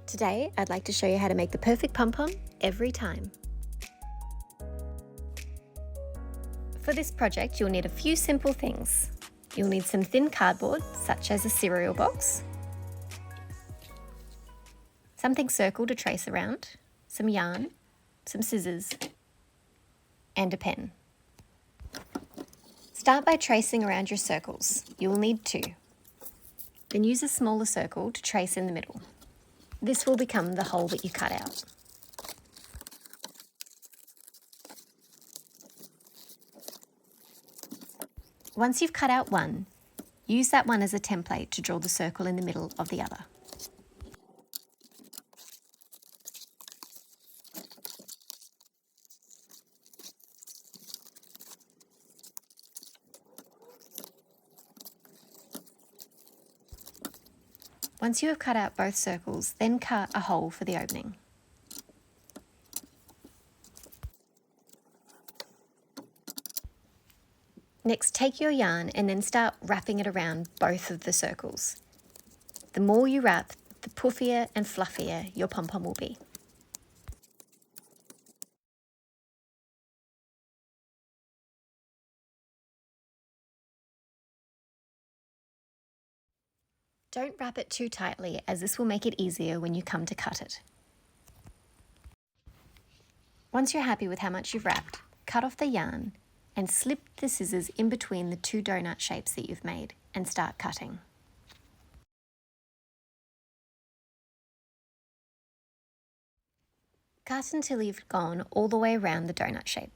Today, I'd like to show you how to make the perfect pom-pom every time. For this project, you'll need a few simple things. You'll need some thin cardboard, such as a cereal box, something circle to trace around, some yarn, some scissors, and a pen. Start by tracing around your circles. You will need 2. Then use a smaller circle to trace in the middle. This will become the hole that you cut out. Once you've cut out one, use that one as a template to draw the circle in the middle of the other. Once you have cut out both circles, then cut a hole for the opening. Next, take your yarn and then start wrapping it around both of the circles. The more you wrap, the puffier and fluffier your pom-pom will be. Don't wrap it too tightly, as this will make it easier when you come to cut it. Once you're happy with how much you've wrapped, cut off the yarn and slip the scissors in between the 2 donut shapes that you've made and start cutting. Cut until you've gone all the way around the donut shape.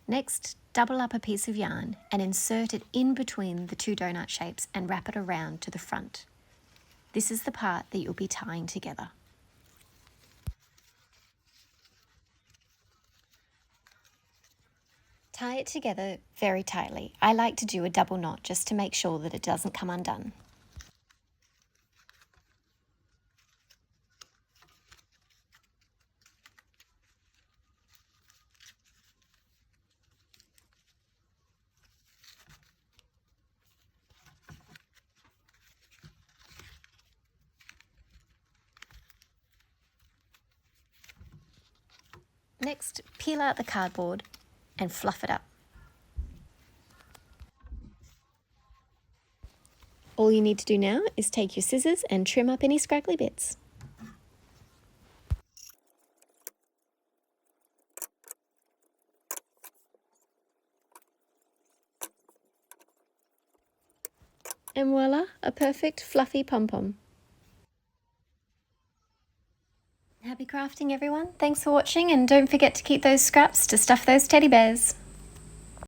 Next, double up a piece of yarn and insert it in between the 2 donut shapes and wrap it around to the front. This is the part that you'll be tying together. Tie it together very tightly. I like to do a double knot just to make sure that it doesn't come undone. Next, peel out the cardboard and fluff it up. All you need to do now is take your scissors and trim up any scraggly bits. And voila, a perfect fluffy pom-pom. Happy crafting, everyone. Thanks for watching, and don't forget to keep those scraps to stuff those teddy bears.